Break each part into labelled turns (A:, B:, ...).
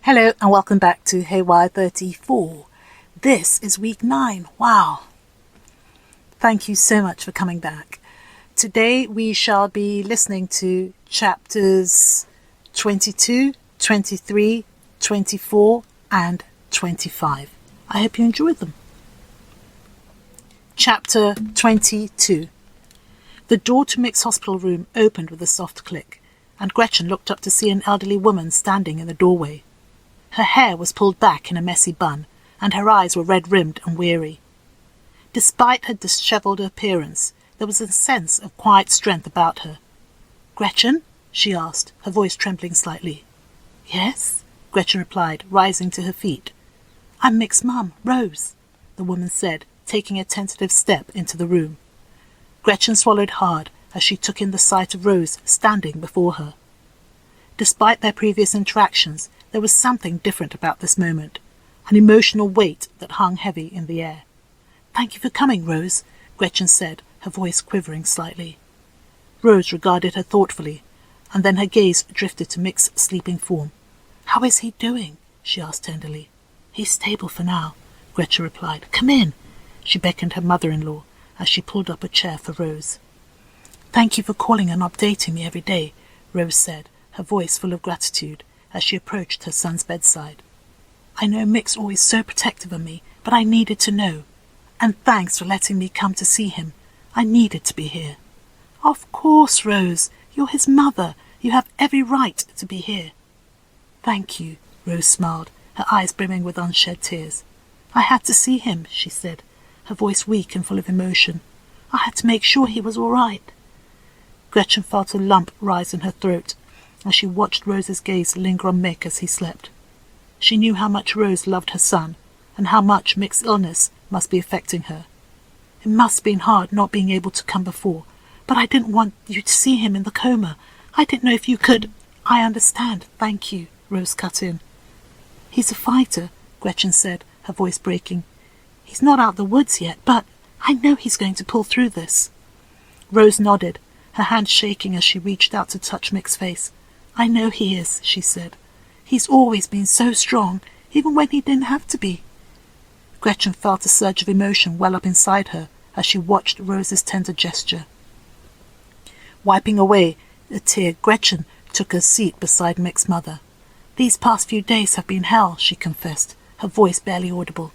A: Hello and welcome back to Haywire34. This is week 9. Wow. Thank you so much for coming back. Today we shall be listening to chapters 22, 23, 24 and 25. I hope you enjoyed them. Chapter 22. The door to Mick's hospital room opened with a soft click, and Gretchen looked up to see an elderly woman standing in the doorway. Her hair was pulled back in a messy bun, and her eyes were red-rimmed and weary. Despite her dishevelled appearance, there was a sense of quiet strength about her. "Gretchen?" she asked, her voice trembling slightly. "Yes?" Gretchen replied, rising to her feet. "I'm Mick's mum, Rose," the woman said, taking a tentative step into the room. Gretchen swallowed hard as she took in the sight of Rose standing before her. Despite their previous interactions, there was something different about this moment, an emotional weight that hung heavy in the air. "Thank you for coming, Rose," Gretchen said, her voice quivering slightly. Rose regarded her thoughtfully, and then her gaze drifted to Mick's sleeping form. "How is he doing?" she asked tenderly. "He's stable for now," Gretchen replied. "Come in." She beckoned her mother-in-law as she pulled up a chair for Rose. "Thank you for calling and updating me every day," Rose said, her voice full of gratitude, as she approached her son's bedside. "I know Mick's always so protective of me, but I needed to know. And thanks for letting me come to see him. I needed to be here." "Of course, Rose. You're his mother. You have every right to be here." "Thank you," Rose smiled, her eyes brimming with unshed tears. "I had to see him," she said, her voice weak and full of emotion. "I had to make sure he was all right." Gretchen felt a lump rise in her throat as she watched Rose's gaze linger on Mick as he slept. She knew how much Rose loved her son, and how much Mick's illness must be affecting her. "It must have been hard not being able to come before, but I didn't want you to see him in the coma. I didn't know if you could—" "I understand, thank you," Rose cut in. "He's a fighter," Gretchen said, her voice breaking. "He's not out the woods yet, but I know he's going to pull through this." Rose nodded, her hand shaking as she reached out to touch Mick's face. "I know he is," she said. "He's always been so strong, even when he didn't have to be." Gretchen felt a surge of emotion well up inside her as she watched Rose's tender gesture. Wiping away a tear, Gretchen took her seat beside Mick's mother. "These past few days have been hell," she confessed, her voice barely audible.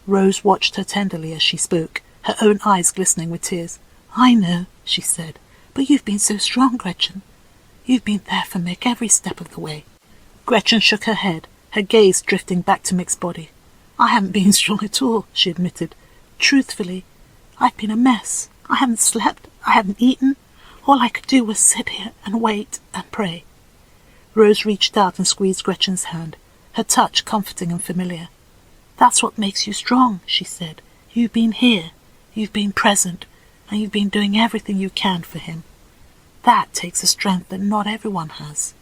A: Rose watched her tenderly as she spoke, her own eyes glistening with tears. "I know," she said, "but you've been so strong, Gretchen. You've been there for Mick every step of the way." Gretchen shook her head, her gaze drifting back to Mick's body. "I haven't been strong at all," she admitted. "Truthfully, I've been a mess. I haven't slept, I haven't eaten. All I could do was sit here and wait and pray." Rose reached out and squeezed Gretchen's hand, her touch comforting and familiar. "That's what makes you strong," she said. "You've been here, you've been present, and you've been doing everything you can for him. That takes a strength that not everyone has."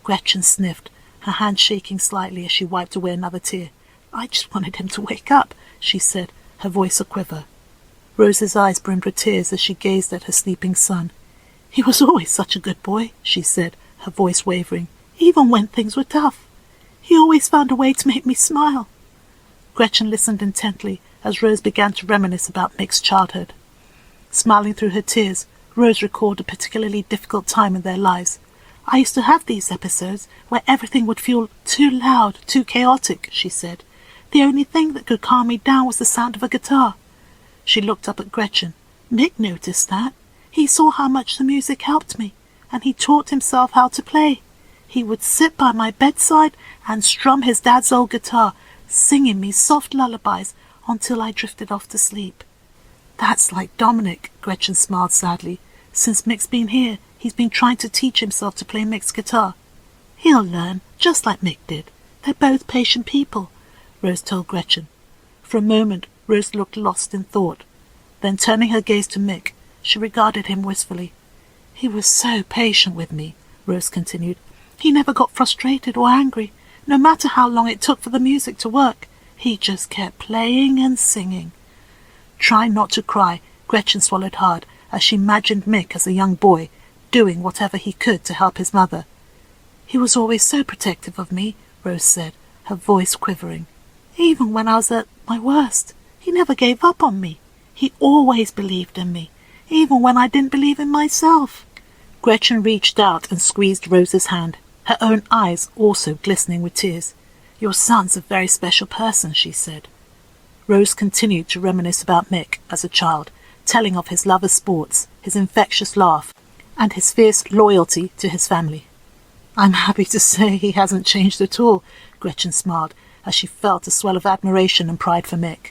A: Gretchen sniffed, her hand shaking slightly as she wiped away another tear. "I just wanted him to wake up," she said, her voice a quiver. Rose's eyes brimmed with tears as she gazed at her sleeping son. "He was always such a good boy," she said, her voice wavering, "even when things were tough. He always found a way to make me smile." Gretchen listened intently as Rose began to reminisce about Mick's childhood. Smiling through her tears, Rose recalled a particularly difficult time in their lives. "I used to have these episodes where everything would feel too loud, too chaotic," she said. "The only thing that could calm me down was the sound of a guitar." She looked up at Gretchen. "Mick noticed that. He saw how much the music helped me, and he taught himself how to play. He would sit by my bedside and strum his dad's old guitar, singing me soft lullabies until I drifted off to sleep." "That's like Dominic," Gretchen smiled sadly. "Since Mick's been here, he's been trying to teach himself to play Mick's guitar. He'll learn, just like Mick did. They're both patient people," Rose told Gretchen. For a moment, Rose looked lost in thought. Then, turning her gaze to Mick, she regarded him wistfully. "He was so patient with me," Rose continued. "He never got frustrated or angry, no matter how long it took for the music to work. He just kept playing and singing." Trying not to cry, Gretchen swallowed hard as she imagined Mick as a young boy, doing whatever he could to help his mother. "He was always so protective of me," Rose said, her voice quivering. Even when I was at my worst, he never gave up on me. He always believed in me, even when I didn't believe in myself. Gretchen reached out and squeezed Rose's hand, her own eyes also glistening with tears. Your son's a very special person, she said. Rose continued to reminisce about Mick as a child, telling of his love of sports, his infectious laugh, and his fierce loyalty to his family. I'm happy to say he hasn't changed at all, Gretchen smiled, as she felt a swell of admiration and pride for Mick.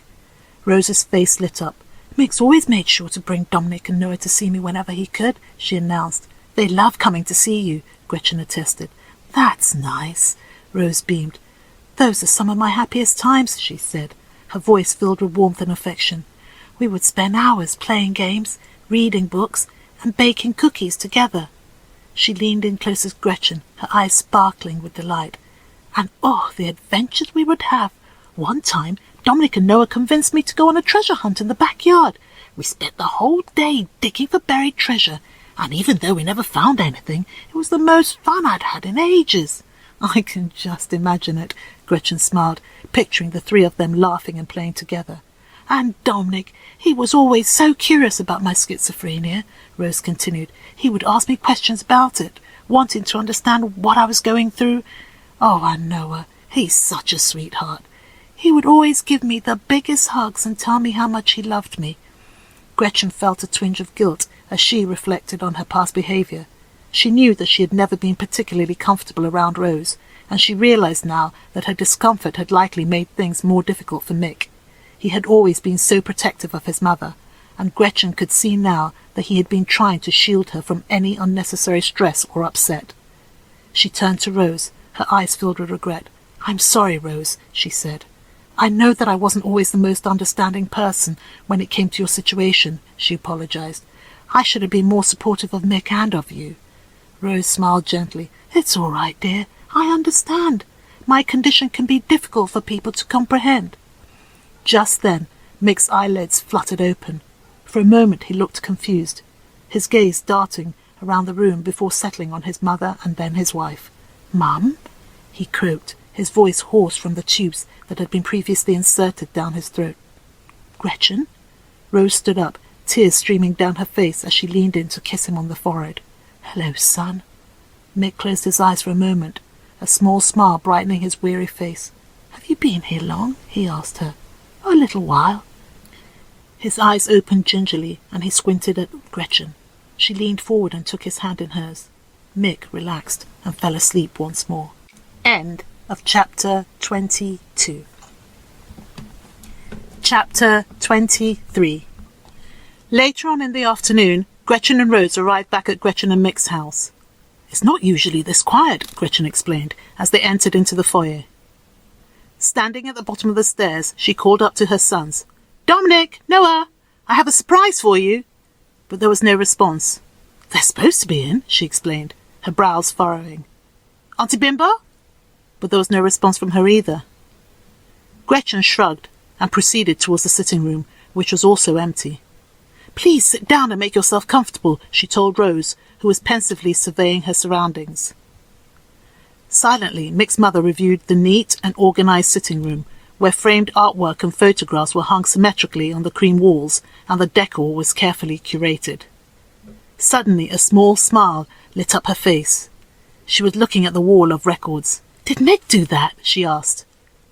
A: Rose's face lit up. Mick's always made sure to bring Dominic and Noah to see me whenever he could, she announced. They love coming to see you, Gretchen attested. That's nice, Rose beamed. Those are some of my happiest times, she said, her voice filled with warmth and affection. We would spend hours playing games, reading books, and baking cookies together. She leaned in closer to Gretchen, her eyes sparkling with delight. And oh, the adventures we would have! One time, Dominic and Noah convinced me to go on a treasure hunt in the backyard. We spent the whole day digging for buried treasure, and even though we never found anything, it was the most fun I'd had in ages. I can just imagine it, Gretchen smiled, picturing the three of them laughing and playing together. And Dominic, he was always so curious about my schizophrenia, Rose continued. He would ask me questions about it, wanting to understand what I was going through. Oh, and Noah, he's such a sweetheart. He would always give me the biggest hugs and tell me how much he loved me. Gretchen felt a twinge of guilt as she reflected on her past behaviour. She knew that she had never been particularly comfortable around Rose, and she realised now that her discomfort had likely made things more difficult for Mick. He had always been so protective of his mother, and Gretchen could see now that he had been trying to shield her from any unnecessary stress or upset. She turned to Rose, her eyes filled with regret. I'm sorry, Rose, she said. I know that I wasn't always the most understanding person when it came to your situation, she apologised. I should have been more supportive of Mick and of you. Rose smiled gently. It's all right, dear. I understand. My condition can be difficult for people to comprehend. Just then, Mick's eyelids fluttered open. For a moment he looked confused, his gaze darting around the room before settling on his mother and then his wife. Mum? He croaked, his voice hoarse from the tubes that had been previously inserted down his throat. Gretchen? Rose stood up, tears streaming down her face as she leaned in to kiss him on the forehead. Hello, son. Mick closed his eyes for a moment, a small smile brightening his weary face. Have you been here long? He asked her. A little while. His eyes opened gingerly, and he squinted at Gretchen. She leaned forward and took his hand in hers. Mick relaxed and fell asleep once more. End of Chapter 22. Chapter 23. Later on in the afternoon, Gretchen and Rose arrived back at Gretchen and Mick's house. It's not usually this quiet, Gretchen explained, as they entered into the foyer. Standing at the bottom of the stairs, she called up to her sons. Dominic, Noah, I have a surprise for you. But there was no response. They're supposed to be in, she explained, her brows furrowing. Auntie Bimbo? But there was no response from her either. Gretchen shrugged and proceeded towards the sitting room, which was also empty. Please sit down and make yourself comfortable, she told Rose, who was pensively surveying her surroundings. Silently, Mick's mother reviewed the neat and organised sitting room, where framed artwork and photographs were hung symmetrically on the cream walls, and the decor was carefully curated. Suddenly, a small smile lit up her face. She was looking at the wall of records. Did Mick do that? She asked.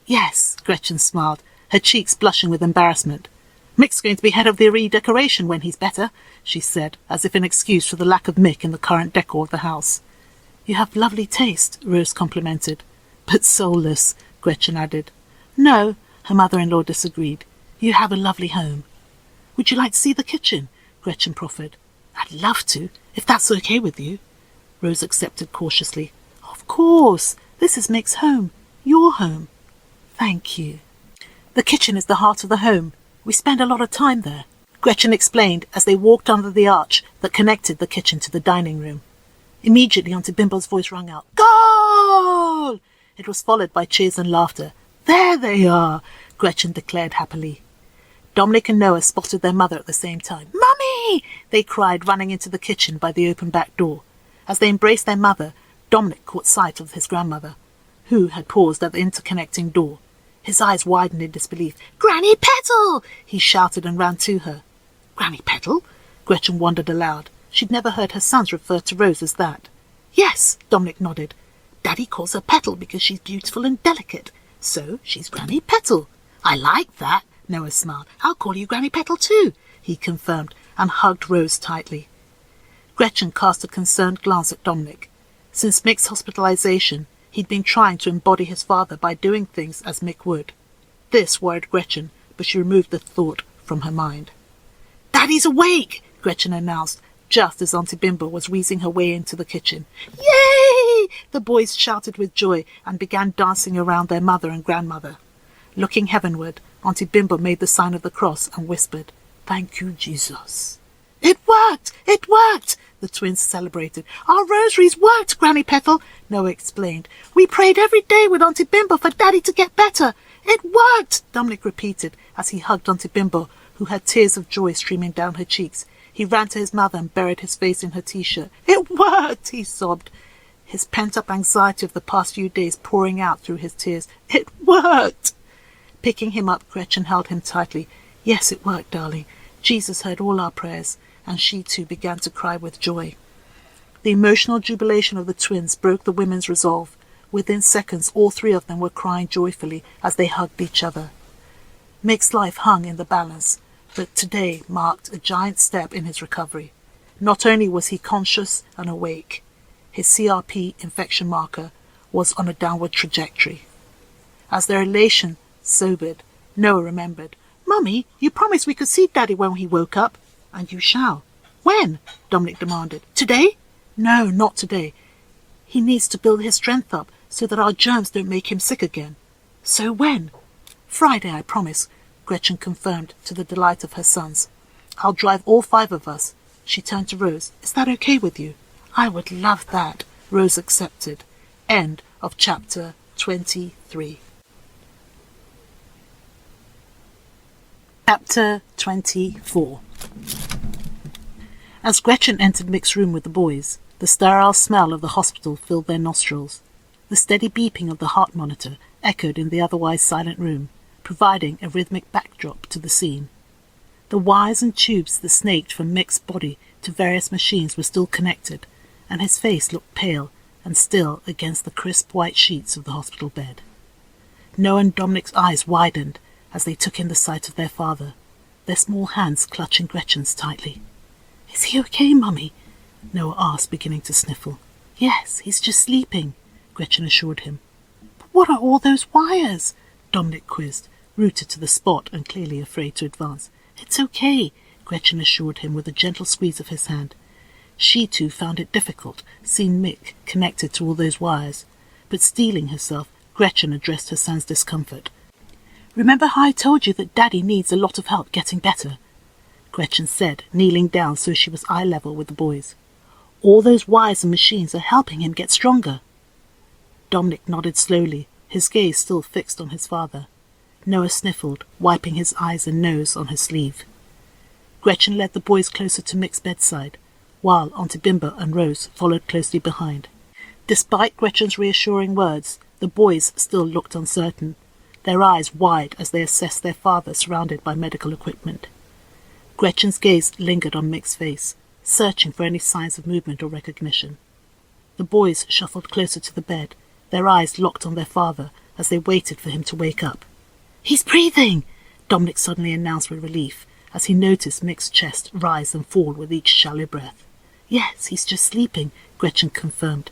A: Yes, Gretchen smiled, her cheeks blushing with embarrassment. Mick's going to be head of the redecoration when he's better, she said, as if in excuse for the lack of Mick in the current decor of the house. You have lovely taste, Rose complimented. But soulless, Gretchen added. No, her mother-in-law disagreed. You have a lovely home. Would you like to see the kitchen? Gretchen proffered. I'd love to, if that's okay with you. Rose accepted cautiously. Of course, this is Mick's home, your home. Thank you. The kitchen is the heart of the home. We spend a lot of time there, Gretchen explained as they walked under the arch that connected the kitchen to the dining room. Immediately, Auntie Bimbo's voice rang out. Goal! It was followed by cheers and laughter. There they are, Gretchen declared happily. Dominic and Noah spotted their mother at the same time. Mummy! They cried, running into the kitchen by the open back door. As they embraced their mother, Dominic caught sight of his grandmother. who had paused at the interconnecting door. His eyes widened in disbelief. "Granny Petal!" he shouted and ran to her. "Granny Petal?" Gretchen wondered aloud. She'd never heard her sons refer to Rose as that. "Yes," Dominic nodded. "Daddy calls her Petal because she's beautiful and delicate. So she's Granny Petal." "I like that," Noah smiled. "I'll call you Granny Petal too," he confirmed, and hugged Rose tightly. Gretchen cast a concerned glance at Dominic. Since Mick's hospitalization, he'd been trying to embody his father by doing things as Mick would. This worried Gretchen, but she removed the thought from her mind. "Daddy's awake!" Gretchen announced, just as Auntie Bimbo was wheezing her way into the kitchen. "Yay!" the boys shouted with joy and began dancing around their mother and grandmother. Looking heavenward, Auntie Bimbo made the sign of the cross and whispered, "Thank you, Jesus." "It worked! It worked!" the twins celebrated. "Our rosaries worked, Granny Petal," Noah explained. "We prayed every day with Auntie Bimbo for Daddy to get better. It worked!" Dominic repeated as he hugged Auntie Bimbo, who had tears of joy streaming down her cheeks. He ran to his mother and buried his face in her t-shirt. "It worked!" he sobbed, his pent-up anxiety of the past few days pouring out through his tears. "It worked!" Picking him up, Gretchen held him tightly. "Yes, it worked, darling. Jesus heard all our prayers," and she too began to cry with joy. The emotional jubilation of the twins broke the women's resolve. Within seconds, all three of them were crying joyfully as they hugged each other. Mick's life hung in the balance, but today marked a giant step in his recovery. Not only was he conscious and awake, his CRP infection marker was on a downward trajectory. As their elation sobered, Noah remembered. "Mummy, you promised we could see Daddy when he woke up." "And you shall." "When?" Dominic demanded. "Today?" "No, not today. He needs to build his strength up so that our germs don't make him sick again." "So when?" "Friday, I promise," Gretchen confirmed, to the delight of her sons. "I'll drive all 5 of us." She turned to Rose. "Is that okay with you?" "I would love that," Rose accepted. End of chapter 23. Chapter 24. As Gretchen entered Mick's room with the boys, the sterile smell of the hospital filled their nostrils. The steady beeping of the heart monitor echoed in the otherwise silent room, providing a rhythmic backdrop to the scene. The wires and tubes that snaked from Mick's body to various machines were still connected, and his face looked pale and still against the crisp white sheets of the hospital bed. Noah and Dominic's eyes widened as they took in the sight of their father, their small hands clutching Gretchen's tightly. "Is he okay, Mummy?" Noah asked, beginning to sniffle. "Yes, he's just sleeping," Gretchen assured him. "But what are all those wires?" Dominic quizzed, rooted to the spot and clearly afraid to advance. "It's okay," Gretchen assured him with a gentle squeeze of his hand. She too found it difficult, seeing Mick connected to all those wires, but steeling herself, Gretchen addressed her son's discomfort. "Remember how I told you that Daddy needs a lot of help getting better?" Gretchen said, kneeling down so she was eye level with the boys. "All those wires and machines are helping him get stronger." Dominic nodded slowly, his gaze still fixed on his father. Noah sniffled, wiping his eyes and nose on his sleeve. Gretchen led the boys closer to Mick's bedside, while Auntie Bimbo and Rose followed closely behind. Despite Gretchen's reassuring words, the boys still looked uncertain, their eyes wide as they assessed their father surrounded by medical equipment. Gretchen's gaze lingered on Mick's face, searching for any signs of movement or recognition. The boys shuffled closer to the bed, their eyes locked on their father as they waited for him to wake up. "He's breathing!" Dominic suddenly announced with relief, as he noticed Mick's chest rise and fall with each shallow breath. "Yes, he's just sleeping," Gretchen confirmed.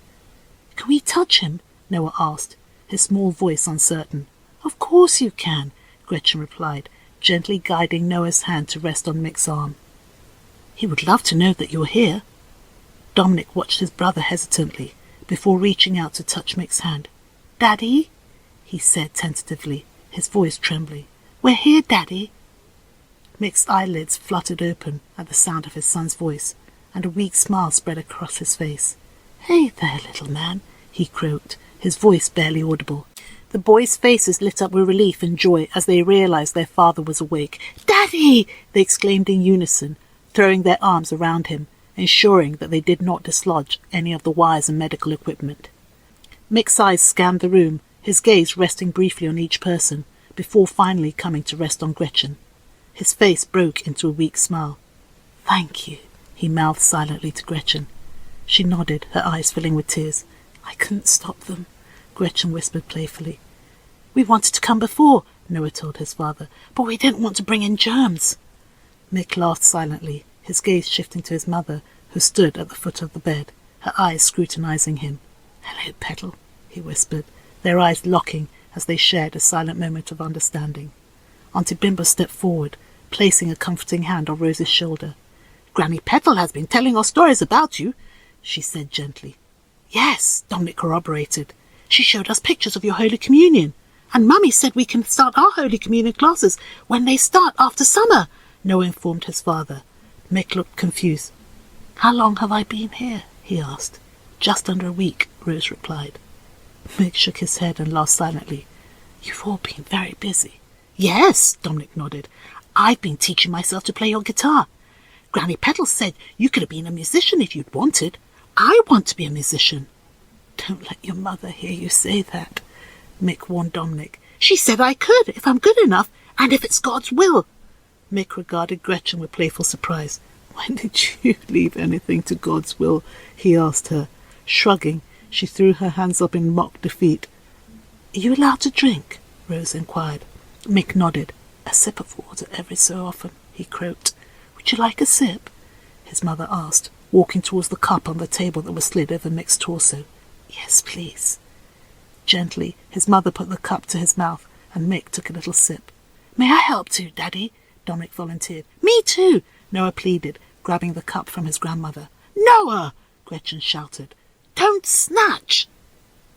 A: "Can we touch him?" Noah asked, his small voice uncertain. "Of course you can," Gretchen replied, gently guiding Noah's hand to rest on Mick's arm. "He would love to know that you're here." Dominic watched his brother hesitantly before reaching out to touch Mick's hand. "Daddy?" he said tentatively, his voice trembling. "We're here, Daddy." Mick's eyelids fluttered open at the sound of his son's voice, and a weak smile spread across his face. "Hey there, little man," he croaked, his voice barely audible. The boys' faces lit up with relief and joy as they realized their father was awake. "Daddy!" they exclaimed in unison, throwing their arms around him, ensuring that they did not dislodge any of the wires and medical equipment. Mick's eyes scanned the room, his gaze resting briefly on each person, before finally coming to rest on Gretchen. His face broke into a weak smile. "Thank you," he mouthed silently to Gretchen. She nodded, her eyes filling with tears. "I couldn't stop them," Gretchen whispered playfully. "We wanted to come before," Noah told his father, "but we didn't want to bring in germs." Mick laughed silently, his gaze shifting to his mother, who stood at the foot of the bed, her eyes scrutinizing him. "Hello, Petal," he whispered, their eyes locking as they shared a silent moment of understanding. Auntie Bimbo stepped forward, placing a comforting hand on Rose's shoulder. "Granny Petal has been telling us stories about you," she said gently. "Yes," Dominic corroborated. "She showed us pictures of your Holy Communion. And Mummy said we can start our Holy Communion classes when they start after summer," Noah informed his father. Mick looked confused. "How long have I been here?" he asked. "Just under a week," Rose replied. Mick shook his head and laughed silently. "You've all been very busy." "Yes," Dominic nodded. "I've been teaching myself to play your guitar. Granny Petal said you could have been a musician if you'd wanted. I want to be a musician." "Don't let your mother hear you say that," Mick warned Dominic. "She said I could, if I'm good enough, and if it's God's will." Mick regarded Gretchen with playful surprise. "When did you leave anything to God's will?" he asked her. Shrugging, she threw her hands up in mock defeat. "Are you allowed to drink?" Rose inquired. Mick nodded. "A sip of water every so often," he croaked. "Would you like a sip?" his mother asked, walking towards the cup on the table that was slid over Mick's torso. "Yes, please." Gently, his mother put the cup to his mouth, and Mick took a little sip. "May I help too, Daddy?" Dominic volunteered. "Me too," Noah pleaded, grabbing the cup from his grandmother. "Noah!" Gretchen shouted. "Don't snatch!"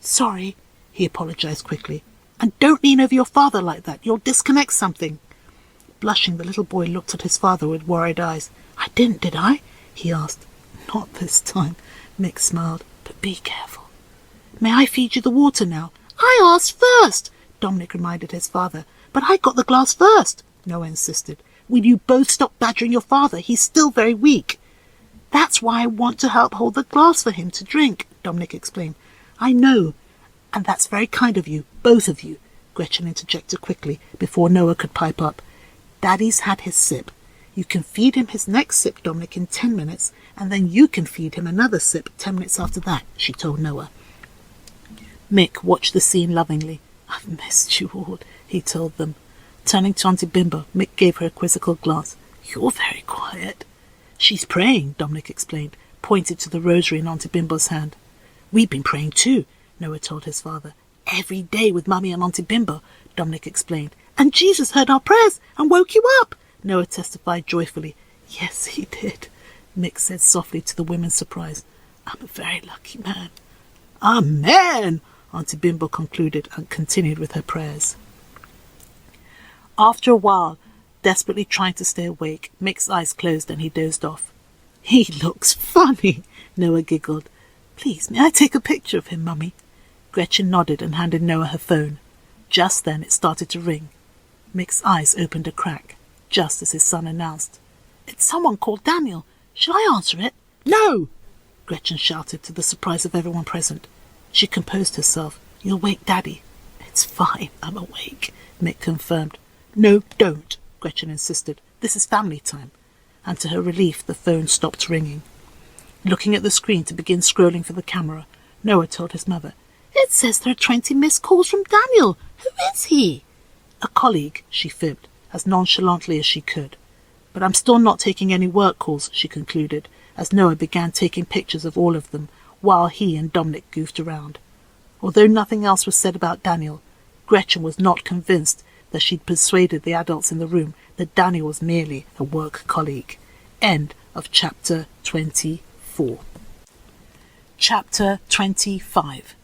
A: "Sorry," he apologized quickly. "And don't lean over your father like that. You'll disconnect something." Blushing, the little boy looked at his father with worried eyes. "I didn't, did I?" he asked. "Not this time," Mick smiled. "But be careful." "May I feed you the water now?" "I asked first," Dominic reminded his father. "But I got the glass first," Noah insisted. "Will you both stop badgering your father? He's still very weak." "That's why I want to help hold the glass for him to drink," Dominic explained. "I know, and that's very kind of you, both of you," Gretchen interjected quickly before Noah could pipe up. "Daddy's had his sip. You can feed him his next sip, Dominic, in 10 minutes, and then you can feed him another sip 10 minutes after that," she told Noah. Mick watched the scene lovingly. "I've missed you all," he told them. Turning to Auntie Bimbo, Mick gave her a quizzical glance. "You're very quiet." "She's praying," Dominic explained, pointed to the rosary in Auntie Bimbo's hand. "We've been praying too," Noah told his father. "Every day with Mummy and Auntie Bimbo," Dominic explained. "And Jesus heard our prayers and woke you up," Noah testified joyfully. "Yes, he did," Mick said softly to the women's surprise. "I'm a very lucky man." "Amen," Auntie Bimbo concluded and continued with her prayers. After a while, desperately trying to stay awake, Mick's eyes closed and he dozed off. "He looks funny," Noah giggled. "Please, may I take a picture of him, Mummy?" Gretchen nodded and handed Noah her phone. Just then it started to ring. Mick's eyes opened a crack, just as his son announced, "It's someone called Daniel. Shall I answer it?" "No!" Gretchen shouted, to the surprise of everyone present. She composed herself. "You'll wake Daddy." "It's fine, I'm awake," Mick confirmed. "No, don't," Gretchen insisted. "This is family time." And to her relief, the phone stopped ringing. Looking at the screen to begin scrolling for the camera, Noah told his mother, "It says there are 20 missed calls from Daniel. Who is he?" "A colleague," she fibbed, as nonchalantly as she could. "But I'm still not taking any work calls," she concluded, as Noah began taking pictures of all of them, while he and Dominic goofed around. Although nothing else was said about Daniel, Gretchen was not convinced that she'd persuaded the adults in the room that Daniel was merely a work colleague. End of chapter 24. Chapter 25.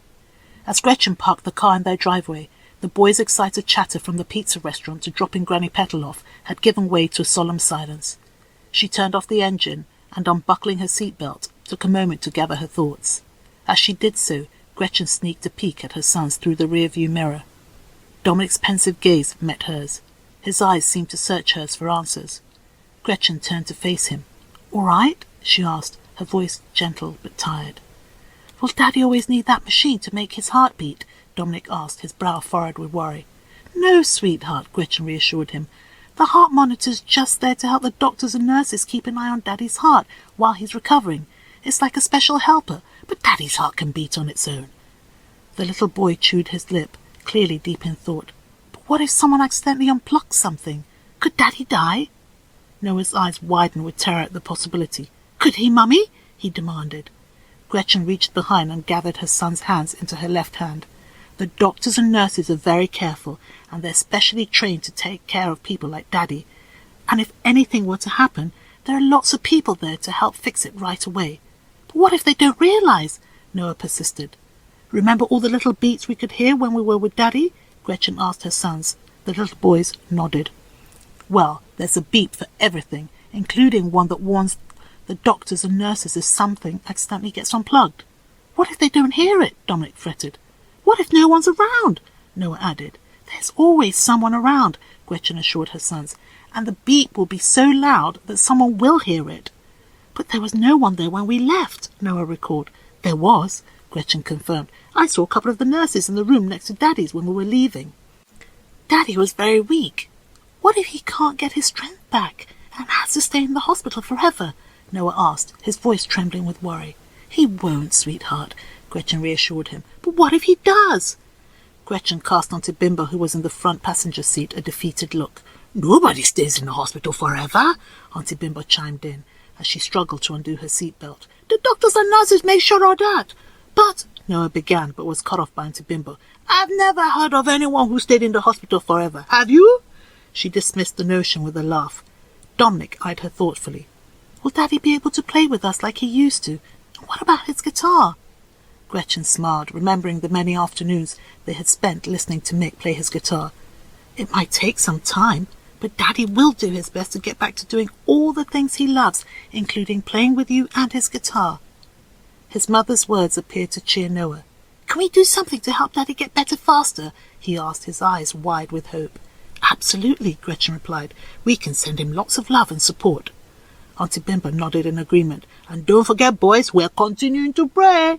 A: As Gretchen parked the car in their driveway, the boys' excited chatter from the pizza restaurant to dropping Granny Petal off had given way to a solemn silence. She turned off the engine and, unbuckling her seatbelt, took a moment to gather her thoughts. As she did so, Gretchen sneaked a peek at her sons through the rear-view mirror. Dominic's pensive gaze met hers. His eyes seemed to search hers for answers. Gretchen turned to face him. "All right?" she asked, her voice gentle but tired. "Will Daddy always need that machine to make his heart beat?" Dominic asked, his brow furrowed with worry. No, sweetheart, Gretchen reassured him. The heart monitor's just there to help the doctors and nurses keep an eye on Daddy's heart while he's recovering. It's like a special helper, but Daddy's heart can beat on its own. The little boy chewed his lip, clearly deep in thought. But what if someone accidentally unplugs something? Could Daddy die? Noah's eyes widened with terror at the possibility. Could he, Mummy? He demanded. Gretchen reached behind and gathered her son's hands into her left hand. The doctors and nurses are very careful, and they're specially trained to take care of people like Daddy. And if anything were to happen, there are lots of people there to help fix it right away. But what if they don't realize? Noah persisted. Remember all the little beats we could hear when we were with Daddy? Gretchen asked her sons. The little boys nodded. Well, there's a beep for everything, including one that warns the doctors and nurses if something accidentally gets unplugged. What if they don't hear it? Dominic fretted. What if no one's around? Noah added. There's always someone around, Gretchen assured her sons, and the beep will be so loud that someone will hear it. But there was no one there when we left, Noah recalled. There was, Gretchen confirmed. I saw a couple of the nurses in the room next to Daddy's when we were leaving. Daddy was very weak. What if he can't get his strength back and has to stay in the hospital forever? Noah asked, his voice trembling with worry. He won't, sweetheart, Gretchen reassured him. But what if he does? Gretchen cast Auntie Bimbo, who was in the front passenger seat, a defeated look. Nobody stays in the hospital forever, Auntie Bimbo chimed in, as she struggled to undo her seatbelt. The doctors and nurses make sure of that. But, Noah began, but was cut off by Auntie Bimbo. I've never heard of anyone who stayed in the hospital forever. Have you? She dismissed the notion with a laugh. Dominic eyed her thoughtfully. Will Daddy be able to play with us like he used to? And what about his guitar? Gretchen smiled, remembering the many afternoons they had spent listening to Mick play his guitar. It might take some time, but Daddy will do his best to get back to doing all the things he loves, including playing with you and his guitar. His mother's words appeared to cheer Noah. Can we do something to help Daddy get better faster? He asked, his eyes wide with hope. Absolutely, Gretchen replied. We can send him lots of love and support. Auntie Bimbo nodded in agreement. And don't forget, boys, we're continuing to pray.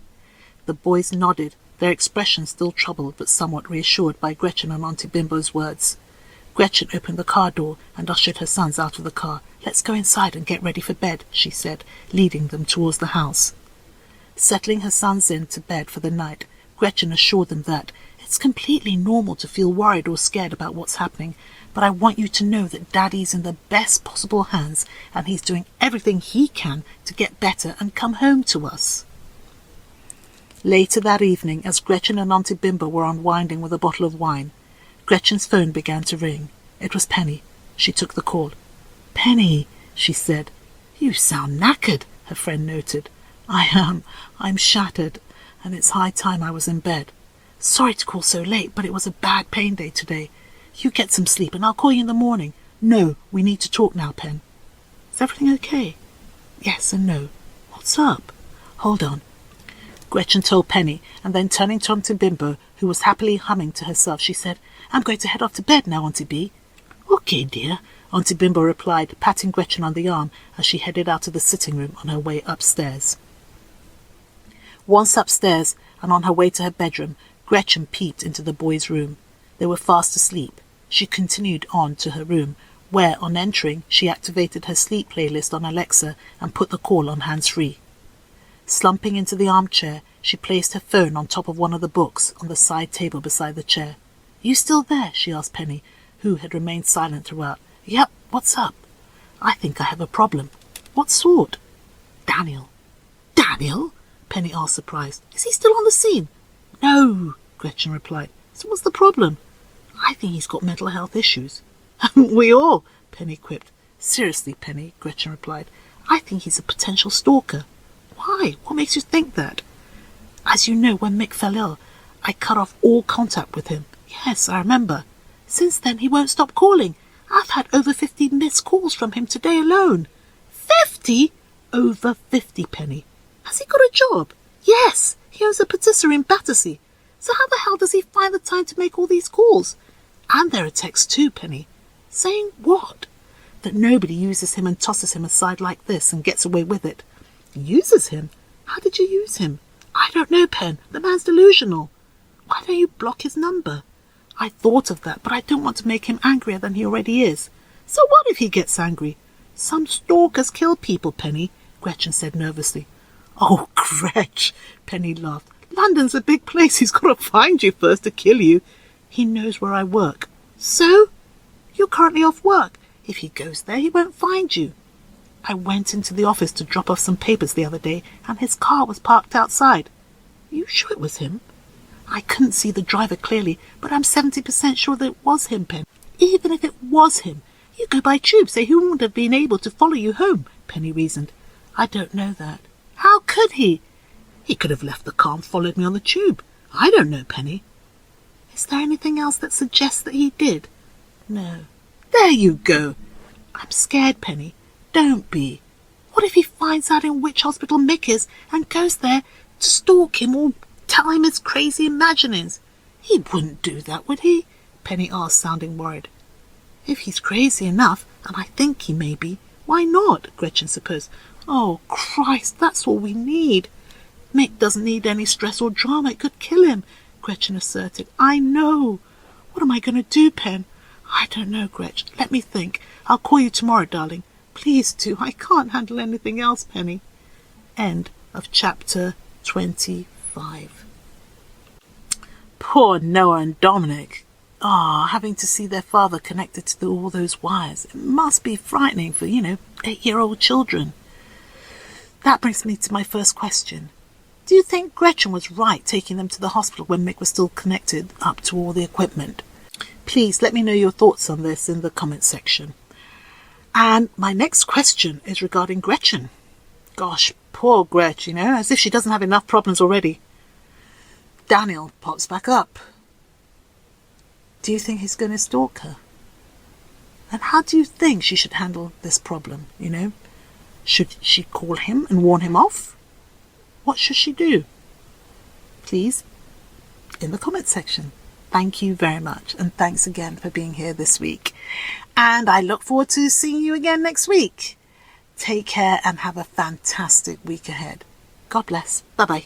A: The boys nodded, their expressions still troubled but somewhat reassured by Gretchen and Auntie Bimbo's words. Gretchen opened the car door and ushered her sons out of the car. Let's go inside and get ready for bed, she said, leading them towards the house. Settling her sons in to bed for the night, Gretchen assured them that it's completely normal to feel worried or scared about what's happening, but I want you to know that Daddy's in the best possible hands and he's doing everything he can to get better and come home to us. Later that evening, as Gretchen and Auntie Bimbo were unwinding with a bottle of wine, Gretchen's phone began to ring. It was Penny. She took the call. Penny, she said. You sound knackered, her friend noted. I am. I'm shattered, and it's high time I was in bed. Sorry to call so late, but it was a bad pain day today. You get some sleep, and I'll call you in the morning. No, we need to talk now, Pen. Is everything okay? Yes and no. What's up? Hold on. Gretchen told Penny, and then turning to Auntie Bimbo, who was happily humming to herself, she said, I'm going to head off to bed now, Auntie B. Okay, dear, Auntie Bimbo replied, patting Gretchen on the arm as she headed out of the sitting room on her way upstairs. Once upstairs, and on her way to her bedroom, Gretchen peeped into the boys' room. They were fast asleep. She continued on to her room, where, on entering, she activated her sleep playlist on Alexa and put the call on hands-free. Slumping into the armchair, she placed her phone on top of one of the books on the side table beside the chair. You still there? She asked Penny, who had remained silent throughout. Yep, what's up? I think I have a problem. What sort? Daniel. Daniel? Penny asked, surprised. Is he still on the scene? No, Gretchen replied. So what's the problem? I think he's got mental health issues. Haven't we all? Penny quipped. Seriously, Penny, Gretchen replied. I think he's a potential stalker. Why? What makes you think that? As you know, when Mick fell ill, I cut off all contact with him. Yes, I remember. Since then, he won't stop calling. I've had over 50 missed calls from him today alone. 50? Over 50, Penny. Has he got a job? Yes, he owns a patisserie in Battersea. So how the hell does he find the time to make all these calls? And there are texts too, Penny. Saying what? That nobody uses him and tosses him aside like this and gets away with it. Uses him? How did you use him? I don't know, Pen. The man's delusional. Why don't you block his number? I thought of that, but I don't want to make him angrier than he already is. So what if he gets angry? Some stalkers kill people, Penny, Gretchen said nervously. Oh, Gretch, Penny laughed. London's a big place. He's got to find you first to kill you. He knows where I work. So? You're currently off work. If he goes there, he won't find you. I went into the office to drop off some papers the other day, and his car was parked outside. Are you sure it was him? I couldn't see the driver clearly, but I'm 70% sure that it was him, Penny. Even if it was him, you go by tube, so he wouldn't have been able to follow you home, Penny reasoned. I don't know that. How could he? He could have left the car and followed me on the tube. I don't know, Penny. Is there anything else that suggests that he did? No. There you go. I'm scared, Penny. Don't be. What if he finds out in which hospital Mick is and goes there to stalk him or tell him his crazy imaginings? He wouldn't do that, would he? Penny asked, sounding worried. If he's crazy enough, and I think he may be, why not? Gretchen supposed. Oh, Christ, that's all we need. Mick doesn't need any stress or drama. It could kill him, Gretchen asserted. I know. What am I going to do, Pen? I don't know, Gretch. Let me think. I'll call you tomorrow, darling. Please do. I can't handle anything else, Penny. End of chapter 25. Poor Noah and Dominic. Having to see their father connected to all those wires. It must be frightening for, 8-year-old children. That brings me to my first question. Do you think Gretchen was right taking them to the hospital when Mick was still connected up to all the equipment? Please let me know your thoughts on this in the comment section. And my next question is regarding Gretchen. Gosh, poor Gretchen, as if she doesn't have enough problems already. Daniel pops back up. Do you think he's going to stalk her? And how do you think she should handle this problem, Should she call him and warn him off? What should she do? Please, in the comment section. Thank you very much, and thanks again for being here this week. And I look forward to seeing you again next week. Take care and have a fantastic week ahead. God bless. Bye-bye.